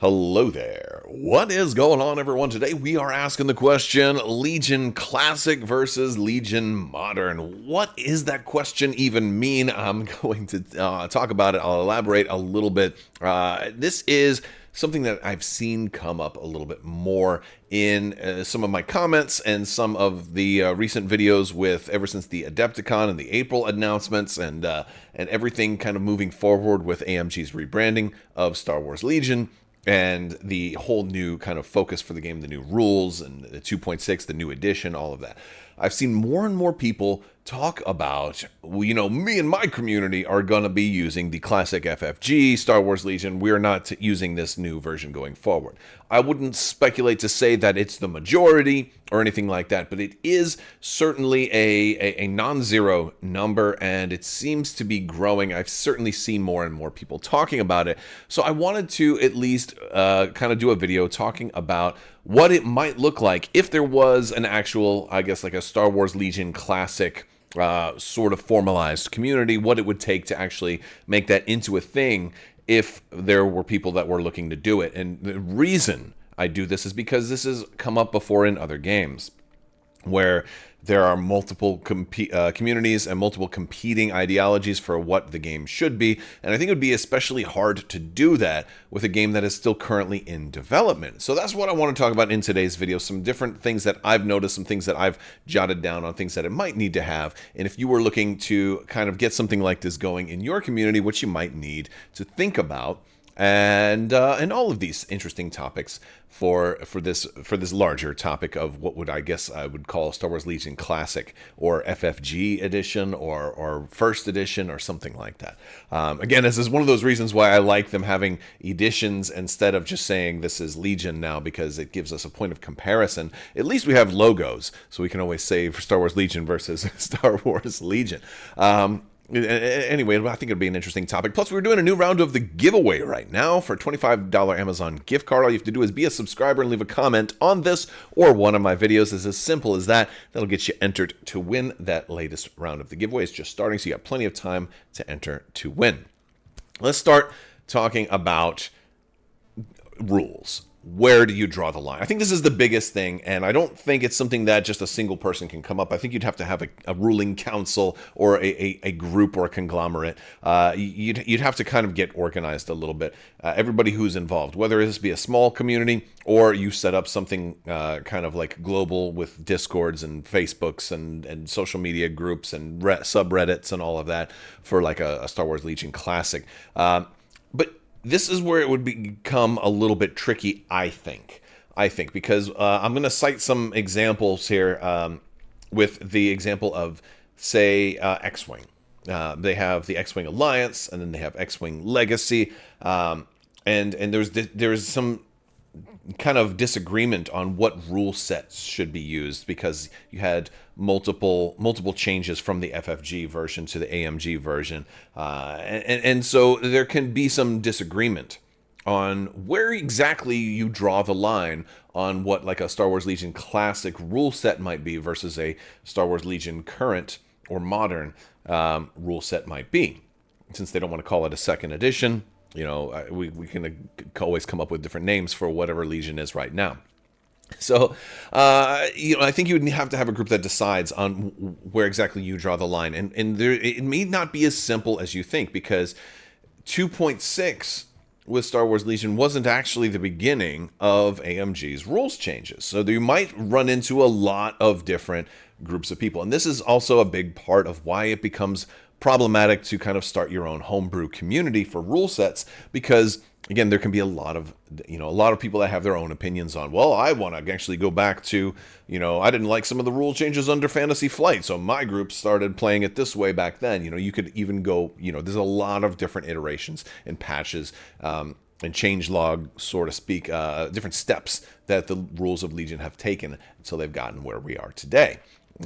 Hello there. What is going on, everyone? Today we are asking the question, Legion Classic versus Legion Modern. What is that question even mean? I'm going to talk about it. I'll elaborate a little bit. This is something that I've seen come up a little bit more in some of my comments and some of the recent videos with ever since the Adepticon and the April announcements and everything kind of moving forward with AMG's rebranding of Star Wars Legion. And the whole new kind of focus for the game, the new rules and the 2.6, the new edition, all of that. I've seen more and more people talk about, me and my community are going to be using the classic FFG, Star Wars Legion. We're not using this new version going forward. I wouldn't speculate to say that it's the majority or anything like that, but it is certainly a non-zero number, and it seems to be growing. I've certainly seen more and more people talking about it. So I wanted to at least kind of do a video talking about what it might look like if there was an actual, I guess, like a Star Wars Legion classic sort of formalized community, what it would take to actually make that into a thing if there were people that were looking to do it. And the reason I do this is because this has come up before in other games where there are multiple communities and multiple competing ideologies for what the game should be. And I think it would be especially hard to do that with a game that is still currently in development. So that's what I want to talk about in today's video. Some different things that I've noticed, some things that I've jotted down on things that it might need to have. And if you were looking to kind of get something like this going in your community, what you might need to think about. And all of these interesting topics for this larger topic of what would I would call Star Wars Legion Classic or FFG edition or First Edition or something like that. Again, this is one of those reasons why I like them having editions instead of just saying this is Legion now, because it gives us a point of comparison. At least we have logos, so we can always say Star Wars Legion versus Star Wars Legion. Anyway, I think it'd be an interesting topic. Plus, we're doing a new round of the giveaway right now for a $25 Amazon gift card. All you have to do is be a subscriber and leave a comment on this or one of my videos. It's as simple as that. That'll get you entered to win that latest round of the giveaway. It's just starting, so you got plenty of time to enter to win. Let's start talking about rules. Where do you draw the line? I think this is the biggest thing, and I don't think it's something that just a single person can come up. I think you'd have to have a ruling council or a group or a conglomerate. You'd have to kind of get organized a little bit. Everybody who's involved, whether this be a small community or you set up something kind of like global with Discords and Facebooks and social media groups and subreddits and all of that for like a Star Wars Legion Classic. But this is where it would become a little bit tricky, I think, because I'm going to cite some examples here with the example of, say, X-Wing. They have the X-Wing Alliance, and then they have X-Wing Legacy, and there's some kind of disagreement on what rule sets should be used, because you had multiple changes from the FFG version to the AMG version, and so there can be some disagreement on where exactly you draw the line on what like a Star Wars Legion Classic rule set might be versus a Star Wars Legion current or modern rule set might be. Since they don't want to call it a second edition, we can always come up with different names for whatever Legion is right now. So, I think you would have to have a group that decides on where exactly you draw the line. And it may not be as simple as you think, because 2.6 with Star Wars Legion wasn't actually the beginning of AMG's rules changes. So you might run into a lot of different groups of people. And this is also a big part of why it becomes problematic to kind of start your own homebrew community for rule sets, because again, there can be a lot of people that have their own opinions on, well, I want to actually go back to, I didn't like some of the rule changes under Fantasy Flight, so my group started playing it this way back then. You could even go, there's a lot of different iterations and patches and change log, so to speak, different steps that the rules of Legion have taken until they've gotten where we are today.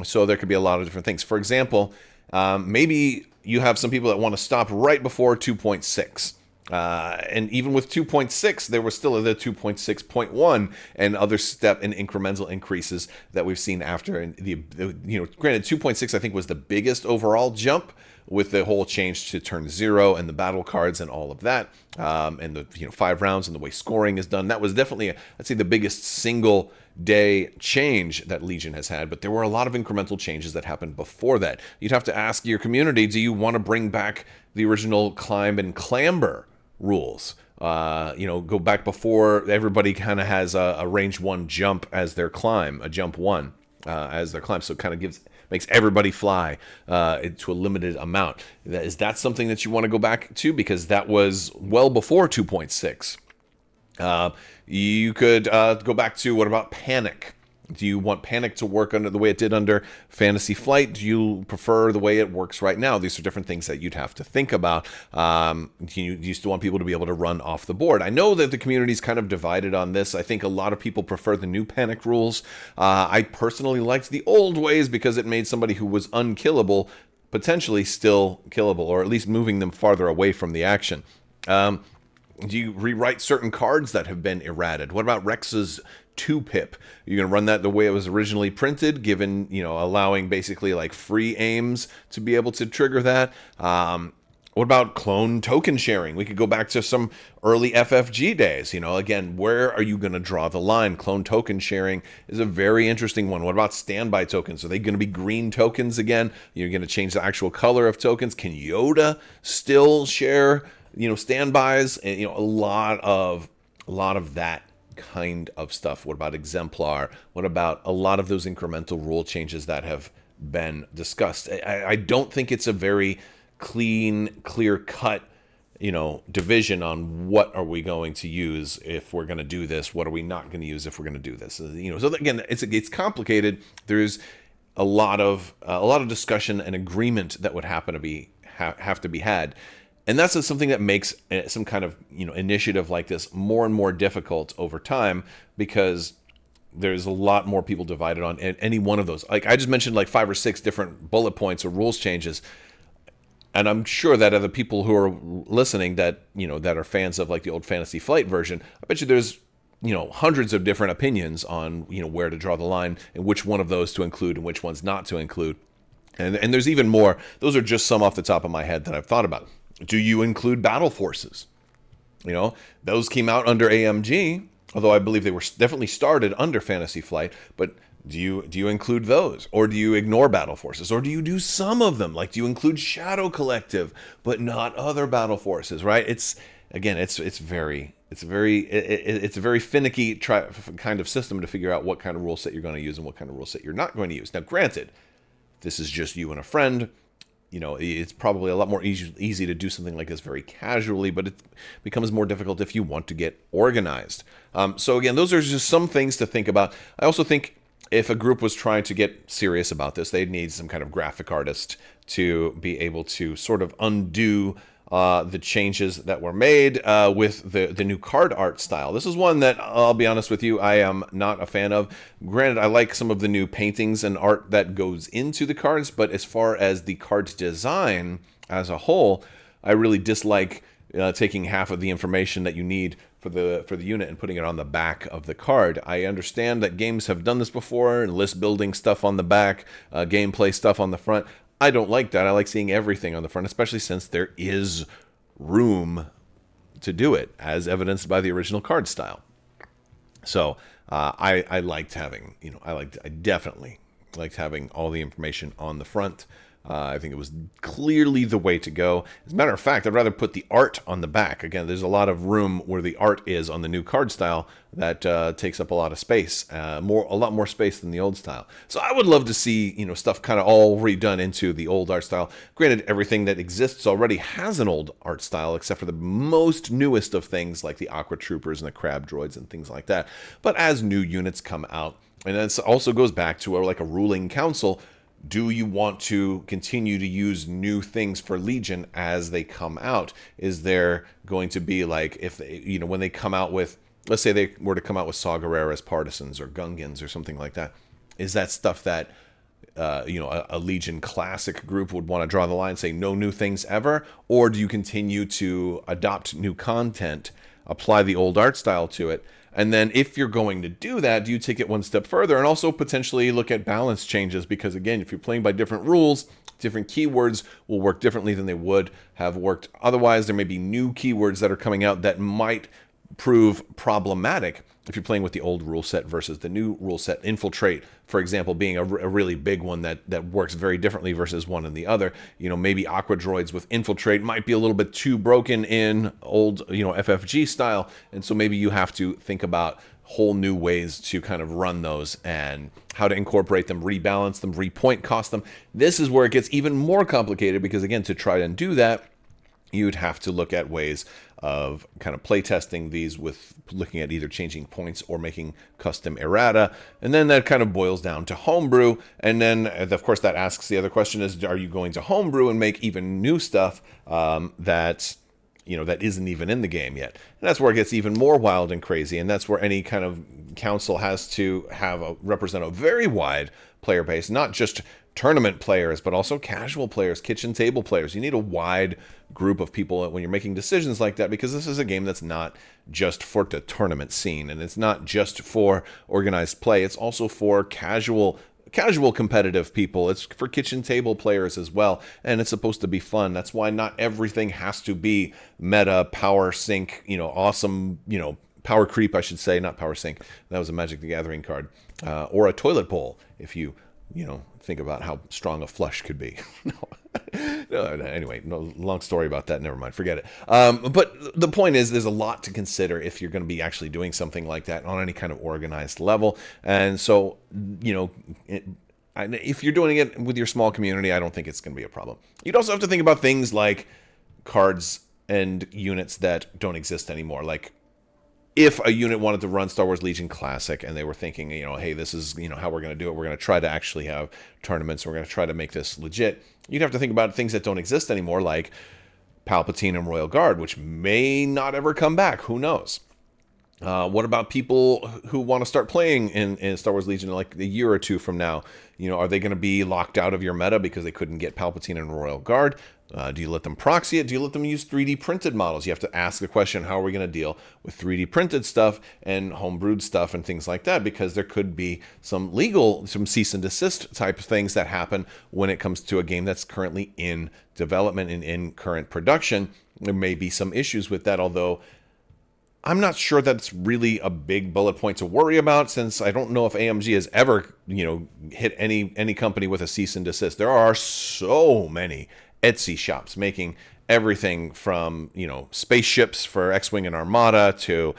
So there could be a lot of different things. For example, maybe you have some people that want to stop right before 2.6. And even with 2.6, there was still the 2.6.1 and other step and incremental increases that we've seen after. And granted, 2.6 I think was the biggest overall jump with the whole change to turn 0 and the battle cards and all of that, and the 5 rounds and the way scoring is done. That was definitely, I'd say, the biggest single day change that Legion has had, but there were a lot of incremental changes that happened before that. You'd have to ask your community, do you want to bring back the original climb and clamber rules? Go back before everybody kind of has a range 1 jump as their climb, a jump 1 as their climb, so it kind of makes everybody fly to a limited amount. Is that something that you want to go back to? Because that was well before 2.6. You could go back to, what about Panic? Do you want Panic to work under the way it did under Fantasy Flight? Do you prefer the way it works right now? These are different things that you'd have to think about. Do you still want people to be able to run off the board? I know that the community's kind of divided on this. I think a lot of people prefer the new Panic rules. I personally liked the old ways because it made somebody who was unkillable potentially still killable, or at least moving them farther away from the action. Do you rewrite certain cards that have been errated? What about Rex's 2-pip? You're going to run that the way it was originally printed, given, allowing basically like free aims to be able to trigger that. What about clone token sharing? We could go back to some early FFG days. Again, where are you going to draw the line? Clone token sharing is a very interesting one. What about standby tokens? Are they going to be green tokens again? You're going to change the actual color of tokens. Can Yoda still share, standbys? And, a lot of that kind of stuff. What about Exemplar? What about a lot of those incremental rule changes that have been discussed? I don't think it's a very clear-cut, division on what are we going to use if we're going to do this, what are we not going to use if we're going to do this. So again, it's complicated. There's a lot of discussion and agreement that would have to be had. And that's something that makes some kind of initiative like this more and more difficult over time, because there's a lot more people divided on any one of those. Like I just mentioned, like 5 or 6 different bullet points or rules changes, and I'm sure that other people who are listening that that are fans of like the old Fantasy Flight version, I bet you there's hundreds of different opinions on where to draw the line and which one of those to include and which ones not to include. And there's even more. Those are just some off the top of my head that I've thought about. Do you include battle forces? Those came out under AMG, although I believe they were definitely started under Fantasy Flight. But do you include those, or do you ignore battle forces, or do you do some of them? Like, do you include Shadow Collective but not other battle forces? Right? It's a very finicky kind of system to figure out what kind of rule set you're going to use and what kind of rule set you're not going to use. Now, granted, this is just you and a friend. It's probably a lot more easy to do something like this very casually, but it becomes more difficult if you want to get organized. So again, those are just some things to think about. I also think if a group was trying to get serious about this, they'd need some kind of graphic artist to be able to sort of undo the changes that were made with the new card art style. This is one that, I'll be honest with you, I am not a fan of. Granted, I like some of the new paintings and art that goes into the cards, but as far as the card design as a whole, I really dislike taking half of the information that you need for the unit and putting it on the back of the card. I understand that games have done this before, list building stuff on the back, gameplay stuff on the front. I don't like that. I like seeing everything on the front, especially since there is room to do it, as evidenced by the original card style. So I liked having, I definitely liked having all the information on the front. I think it was clearly the way to go. As a matter of fact, I'd rather put the art on the back. Again, there's a lot of room where the art is on the new card style that takes up a lot of space, a lot more space than the old style. So I would love to see, stuff kind of all redone into the old art style. Granted, everything that exists already has an old art style, except for the most newest of things like the Aqua Troopers and the Crab Droids and things like that. But as new units come out, and this also goes back to a ruling council. Do you want to continue to use new things for Legion as they come out? Is there going to be if they, when they come out with, let's say they were to come out with Saw Gerrera's Partisans or Gungans or something like that, is that stuff that a Legion classic group would want to draw the line and say no new things ever? Or do you continue to adopt new content, apply the old art style to it? And then if you're going to do that, do you take it one step further and also potentially look at balance changes? Because again, if you're playing by different rules, Different keywords will work differently than they would have worked otherwise. There may be new keywords that are coming out that might prove problematic if you're playing with the old rule set versus the new rule set. Infiltrate, for example, being a really big one that works very differently versus one and the other. Maybe Aqua Droids with Infiltrate might be a little bit too broken in old, FFG style, and so maybe you have to think about whole new ways to kind of run those and how to incorporate them, rebalance them, repoint cost them. This is where it gets even more complicated because, again, to try and do that, you'd have to look at ways of kind of play testing these with looking at either changing points or making custom errata. And then that kind of boils down to homebrew. And then, of course, that asks the other question is, are you going to homebrew and make even new stuff that isn't even in the game yet? And that's where it gets even more wild and crazy. And that's where any kind of council has to represent a very wide player base, not just tournament players, but also casual players, kitchen table players. You need a wide group of people when you're making decisions like that, because this is a game that's not just for the tournament scene, and it's not just for organized play. It's also for casual competitive people. It's for kitchen table players as well, and it's supposed to be fun. That's why not everything has to be meta, power sync, awesome, power creep, I should say, not power sync. That was a Magic the Gathering card. Or a toilet bowl, if you think about how strong a flush could be. Anyway, no, long story about that. Never mind, forget it. But the point is, there's a lot to consider if you're going to be actually doing something like that on any kind of organized level. And so, if you're doing it with your small community, I don't think it's going to be a problem. You'd also have to think about things like cards and units that don't exist anymore. Like, if a unit wanted to run Star Wars Legion Classic and they were thinking, hey, this is, how we're going to do it. We're going to try to actually have tournaments. We're going to try to make this legit. You'd have to think about things that don't exist anymore, like Palpatine and Royal Guard, which may not ever come back. Who knows? What about people who want to start playing in Star Wars Legion like a year or two from now? Are they going to be locked out of your meta because they couldn't get Palpatine and Royal Guard? Do you let them proxy it? Do you let them use 3D printed models? You have to ask the question, how are we going to deal with 3D printed stuff and homebrewed stuff and things like that? Because there could be some cease and desist type things that happen when it comes to a game that's currently in development and in current production. There may be some issues with that, although I'm not sure that's really a big bullet point to worry about, since I don't know if AMG has ever, hit any company with a cease and desist. There are so many Etsy shops making everything from, spaceships for X-Wing and Armada to,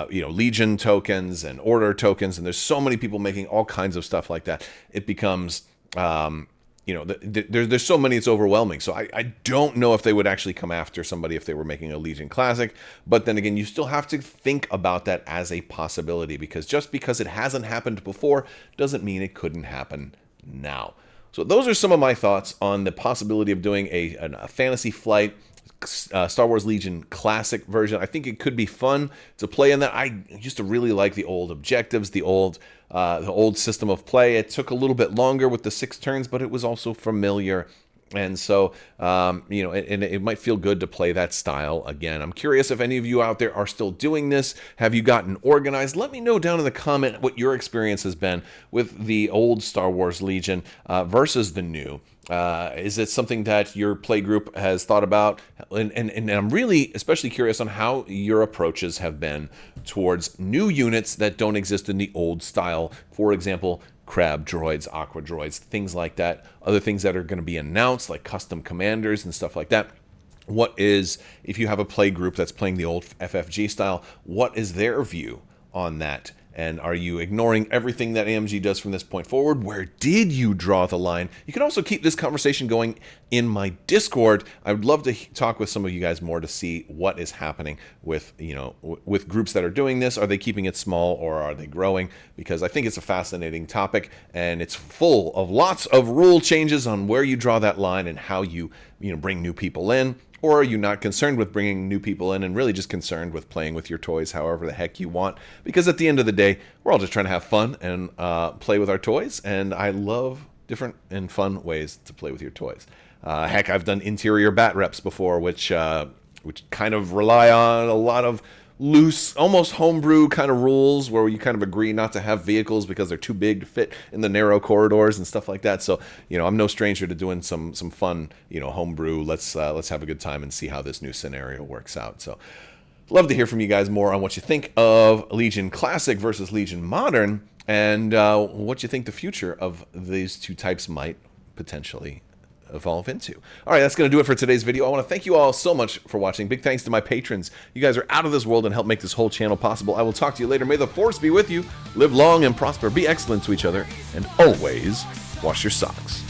Legion tokens and Order tokens. And there's so many people making all kinds of stuff like that. It becomes, there's so many, it's overwhelming. So I don't know if they would actually come after somebody if they were making a Legion Classic. But then again, you still have to think about that as a possibility, because just because it hasn't happened before doesn't mean it couldn't happen now. So those are some of my thoughts on the possibility of doing a Fantasy Flight Star Wars Legion Classic version. I think it could be fun to play in that. I used to really like the old objectives, the old system of play. It took a little bit longer with the 6 turns, but it was also familiar. And so, it might feel good to play that style again. I'm curious if any of you out there are still doing this. Have you gotten organized? Let me know down in the comment what your experience has been with the old Star Wars Legion versus the new. Is it something that your play group has thought about? And I'm really especially curious on how your approaches have been towards new units that don't exist in the old style. For example, Crab droids, Aqua droids, things like that. Other things that are going to be announced, like custom commanders and stuff like that. If you have a play group that's playing the old FFG style, what is their view on that? And are you ignoring everything that AMG does from this point forward? Where did you draw the line? You can also keep this conversation going in my Discord. I would love to talk with some of you guys more to see what is happening with, with groups that are doing this. Are they keeping it small or are they growing? Because I think it's a fascinating topic, and it's full of lots of rule changes on where you draw that line and how you bring new people in. Or are you not concerned with bringing new people in and really just concerned with playing with your toys however the heck you want? Because at the end of the day, we're all just trying to have fun and play with our toys. And I love different and fun ways to play with your toys. Heck, I've done interior bat reps before, which kind of rely on a lot of loose, almost homebrew kind of rules where you kind of agree not to have vehicles because they're too big to fit in the narrow corridors and stuff like that. So, I'm no stranger to doing some fun, homebrew. Let's have a good time and see how this new scenario works out. So, love to hear from you guys more on what you think of Legion Classic versus Legion Modern, and what you think the future of these two types might potentially evolve into. All right, that's going to do it for today's video. I want to thank you all so much for watching. Big thanks to my patrons. You guys are out of this world and help make this whole channel possible. I will talk to you later. May the Force be with you. Live long and prosper. Be excellent to each other. And always wash your socks.